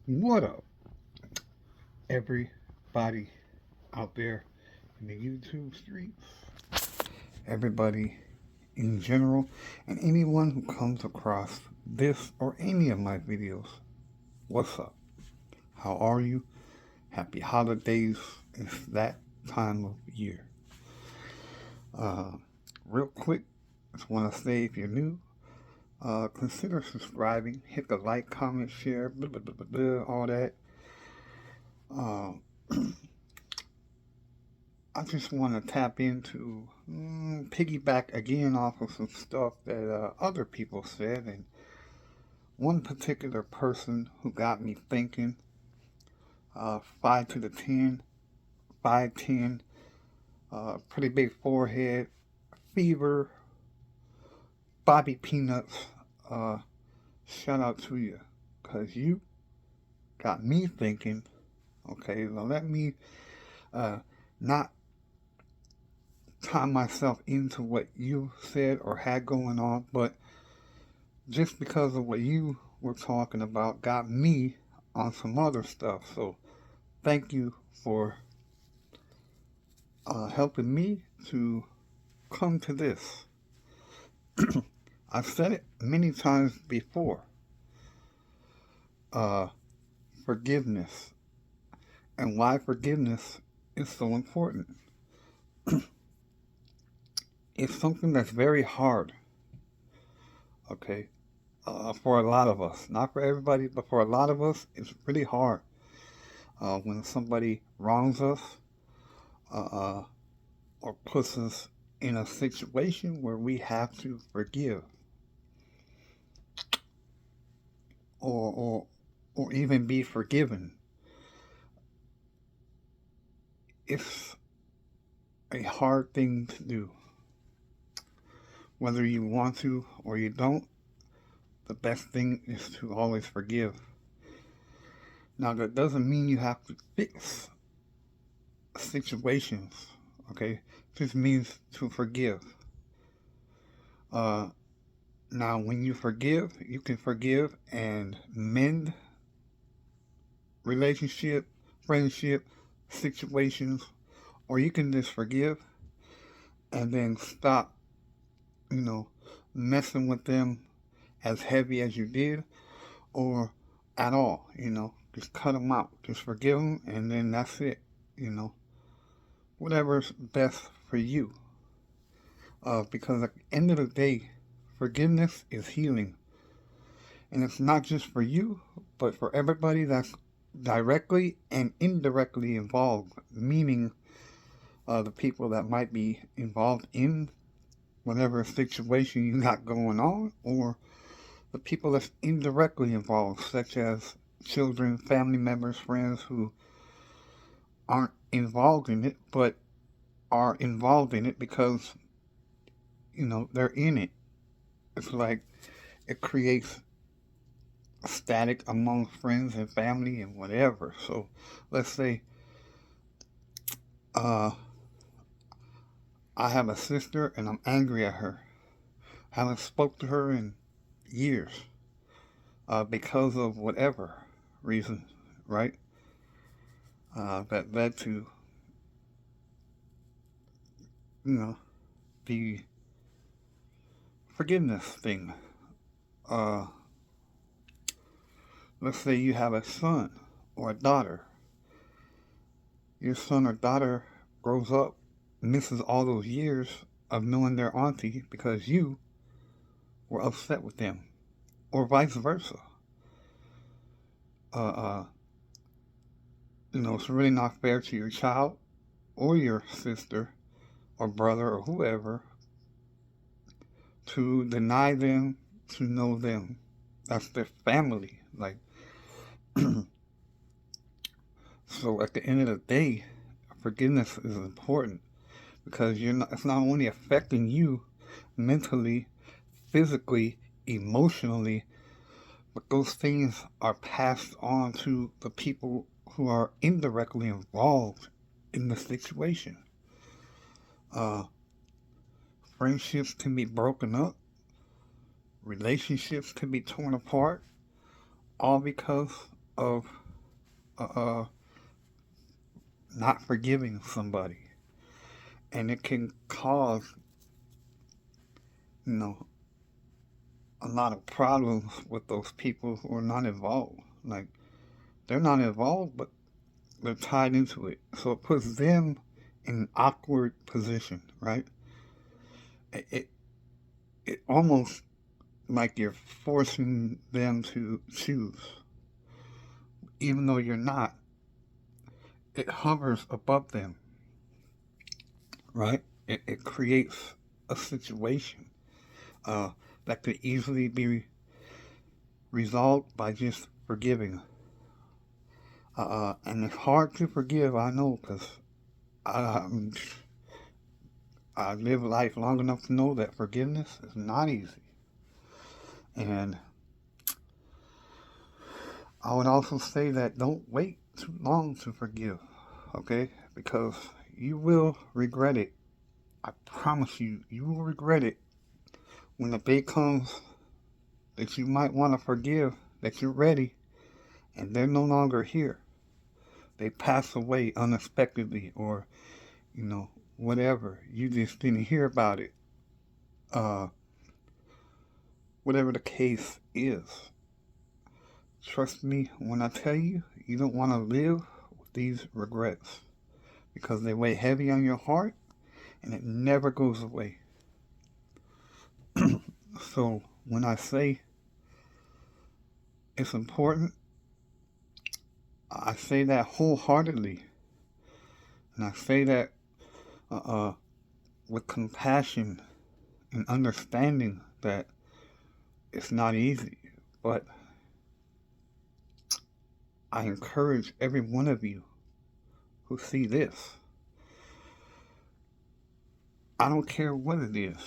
What up, everybody out there in the YouTube streets? Everybody in general, and anyone who comes across this or any of my videos. What's up? How are you? Happy holidays. It's that time of year. Uh, Real quick, just want to say if you're new, consider subscribing. Hit the like, comment, share, blah, blah, blah, blah, blah, all that. Uh, I just want to tap into, piggyback again off of some stuff that other people said, and one particular person who got me thinking. 5 to the 10, 5'10", pretty big forehead, fever, Bobby Peanuts. Uh, Shout out to you, cause you got me thinking. Okay, now let me uh, not tie myself into what you said or had going on, but just because of what you were talking about got me on some other stuff. So thank you for helping me to come to this. I've said it many times before. Uh, Forgiveness and why forgiveness is so important. It's something that's very hard, okay, for a lot of us. Not for everybody, but for a lot of us, it's really hard when somebody wrongs us uh, uh, or puts us in a situation where we have to forgive or, or, or even be forgiven. It's a hard thing to do. Whether you want to or you don't, the best thing is to always forgive. Now, that doesn't mean you have to fix situations, okay? It just means to forgive. Uh, Now, when you forgive, you can forgive and mend relationship, friendship, situations, or you can just forgive and then stop, you know, messing with them as heavy as you did or at all, just cut them out. Just forgive them and then that's it, you know, whatever's best for you. Because at the end of the day, forgiveness is healing. And it's not just for you, but for everybody that's directly and indirectly involved, meaning the people that might be involved in whatever situation you got going on, or the people that's indirectly involved, such as children, family members, friends who aren't involved in it, but are involved in it because, they're in it. It's like it creates static among friends and family and whatever. So let's say uh, I have a sister and I'm angry at her. Haven't spoke to her in years because of whatever reason, right? That led to, you know, the forgiveness thing. Uh, let's say you have a son or a daughter. Your son or daughter grows up, misses all those years of knowing their auntie because you were upset with them, or vice versa. Uh, uh, it's really not fair to your child or your sister or brother or whoever to deny them to know them. That's their family. Like, so at the end of the day, forgiveness is important because it's not only affecting you mentally, physically, emotionally, but those things are passed on to the people who are indirectly involved in the situation. Uh, Friendships can be broken up, relationships can be torn apart, all because of uh, not forgiving somebody, and it can cause, you know, a lot of problems with those people who are not involved. Like, they're not involved, but they're tied into it. So it puts them in an awkward position, right? It, it almost like you're forcing them to choose, even though you're not. It hovers above them, right? It creates a situation uh, that could easily be resolved by just forgiving. And it's hard to forgive, I know, because I, I live life long enough to know that forgiveness is not easy. And I would also say that don't wait too long to forgive, okay? Because you will regret it. I promise you, you will regret it when the day comes that you might want to forgive, that you're ready, and they're no longer here. They pass away unexpectedly, or, you know, whatever. You just didn't hear about it. Uh, Whatever the case is. Trust me when I tell you, you don't want to live with these regrets because they weigh heavy on your heart and it never goes away. So when I say it's important, I say that wholeheartedly. And I say that uh, uh, with compassion and understanding that it's not easy. But I encourage every one of you who see this. I don't care what it is.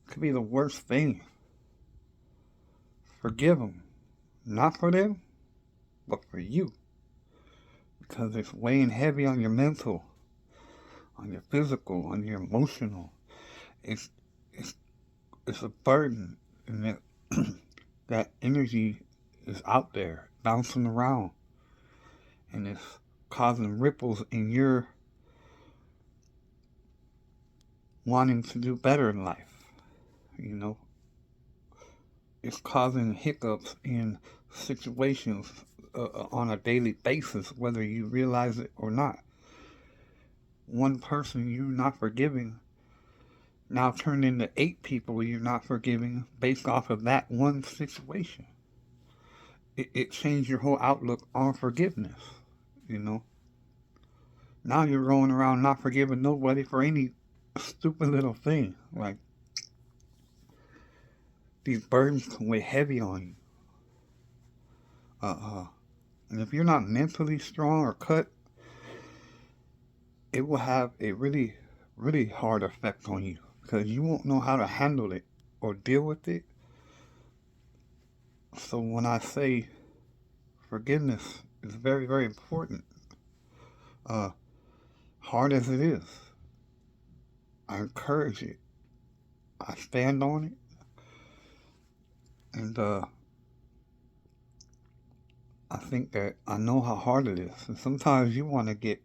It could be the worst thing. Forgive them. Not for them, but for you. Because it's weighing heavy on your mental, on your physical, on your emotional. It's it's it's a burden, and that energy is out there bouncing around, and it's causing ripples in your wanting to do better in life. You know, it's causing hiccups in situations on a daily basis, whether you realize it or not. One person you're not forgiving now turned into 8 people you're not forgiving based off of that one situation. It changed your whole outlook on forgiveness. You know, now you're going around not forgiving nobody for any stupid little thing. Like, these burdens can weigh heavy on you. Uh, uh, and if you're not mentally strong or cut, it will have a really, really hard effect on you because you won't know how to handle it or deal with it. So when I say forgiveness is very, very important, uh, hard as it is, I encourage it. I stand on it, and I think that I know how hard it is. And sometimes you want to get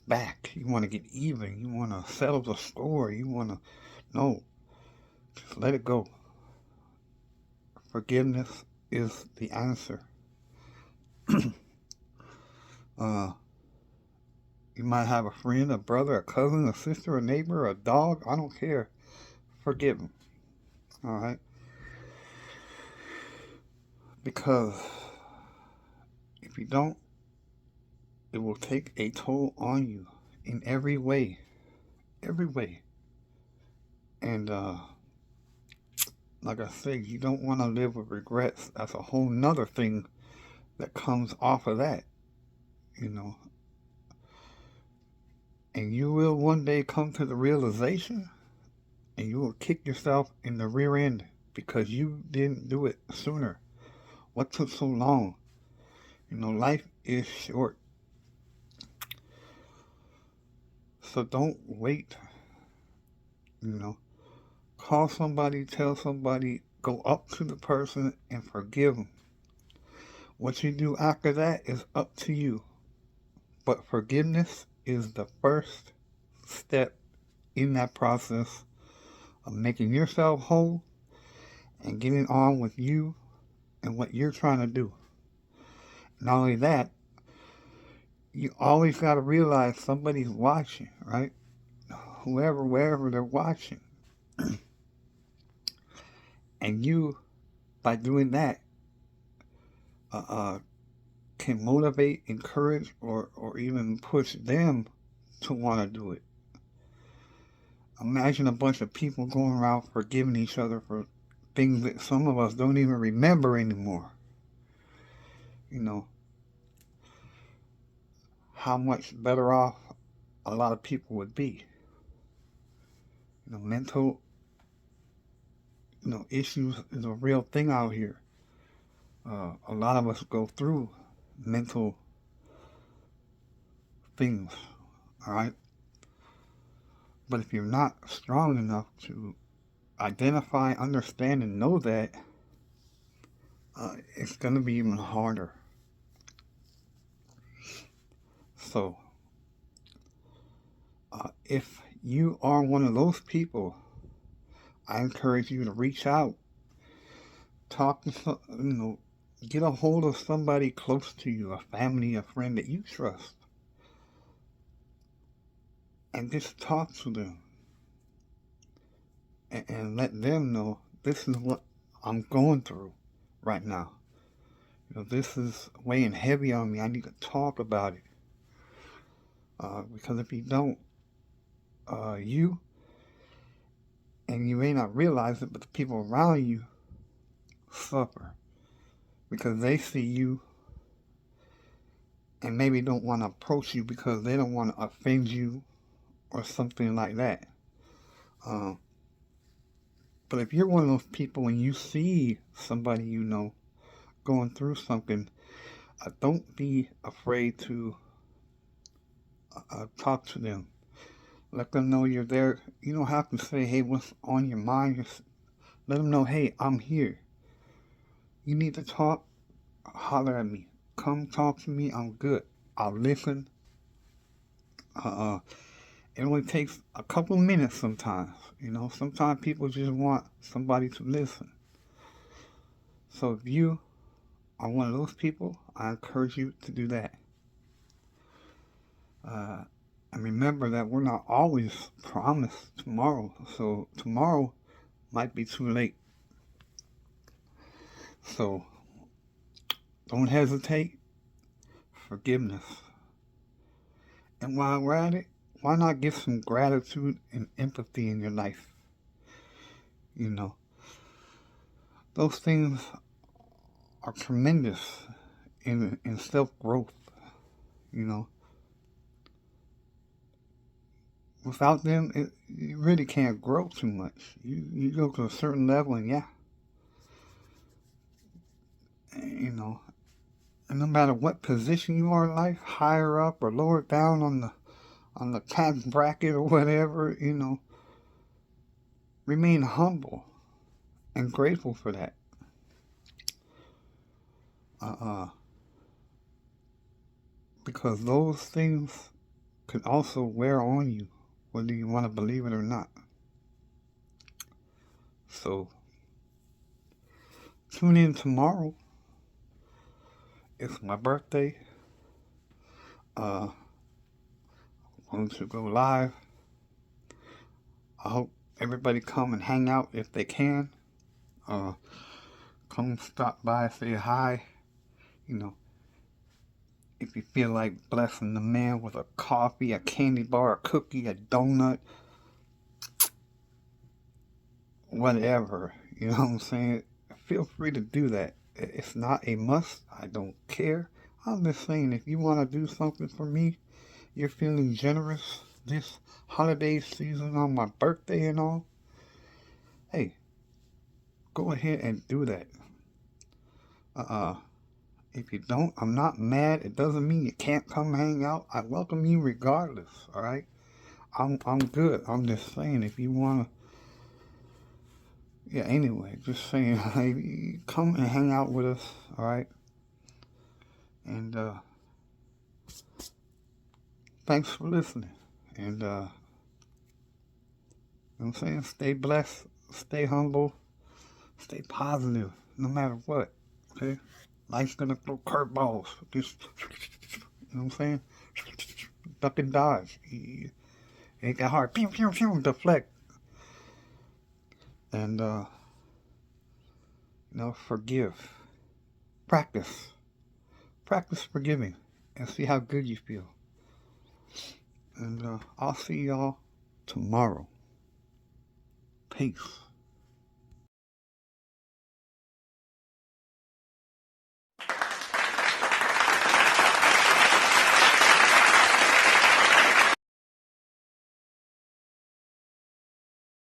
back, you want to get even, you want to settle the score, you want to, no, just let it go. Forgiveness is the answer. uh, you might have a friend, a brother, a cousin, a sister, a neighbor, a dog, I don't care. Forgive them, all right? Because if you don't, it will take a toll on you in every way, every way. And like I said, you don't want to live with regrets. That's a whole nother thing that comes off of that, you know. And you will one day come to the realization and you will kick yourself in the rear end because you didn't do it sooner. What took so long? You know, life is short. So don't wait, you know. Call somebody, tell somebody, go up to the person and forgive them. What you do after that is up to you. But forgiveness is the first step in that process of making yourself whole and getting on with you and what you're trying to do. Not only that, you always got to realize somebody's watching, right? Whoever, wherever they're watching. And you, by doing that, uh, uh, can motivate, encourage, or even push them to want to do it. Imagine a bunch of people going around forgiving each other for things that some of us don't even remember anymore. You know, how much better off a lot of people would be. Mental, issues is a real thing out here. A lot of us go through mental things, all right? But if you're not strong enough to identify, understand, and know that, it's going to be even harder. So, if you are one of those people, I encourage you to reach out, talk to get a hold of somebody close to you, a family, a friend that you trust, and just talk to them and let them know this is what I'm going through right now. This is weighing heavy on me. I need to talk about it. Because if you don't, you, and you may not realize it, but the people around you suffer because they see you and maybe don't want to approach you because they don't want to offend you or something like that. But if you're one of those people and you see somebody going through something, don't be afraid to talk to them. Let them know you're there. You don't have to say, hey, what's on your mind? Just let them know, hey, I'm here. You need to talk? Holler at me. Come talk to me. I'm good. I'll listen. It only takes a couple minutes sometimes. Sometimes people just want somebody to listen. So if you are one of those people, I encourage you to do that. And remember that we're not always promised tomorrow. So tomorrow might be too late. So don't hesitate. Forgiveness. And while we're at it, why not get some gratitude and empathy in your life? Those things are tremendous in self-growth. Without them, you really can't grow too much. You go to a certain level and and no matter what position you are in life, higher up or lower down on the tax bracket or whatever, remain humble and grateful for that. Because those things could also wear on you, whether you want to believe it or not. So, tune in tomorrow. It's my birthday. I'm going to go live. I hope everybody come and hang out if they can. Come stop by, say hi. If you feel like blessing the man with a coffee, a candy bar, a cookie, a donut, whatever, you know what I'm saying? Feel free to do that. It's not a must. I don't care. I'm just saying, if you want to do something for me, you're feeling generous this holiday season on my birthday and all, hey, go ahead and do that. If you don't, I'm not mad. It doesn't mean you can't come hang out. I welcome you regardless, all right? I'm good. I'm just saying, if you want to, anyway, just saying, hey, come and hang out with us, all right? And thanks for listening. And you know what I'm saying? Stay blessed, stay humble, stay positive, no matter what. Okay? Life's gonna throw curveballs. Just, you know what I'm saying? Duck and dodge. It ain't that hard. Pew, pew, pew, deflect. And, forgive. Practice. Practice forgiving and see how good you feel. And I'll see y'all tomorrow. Peace.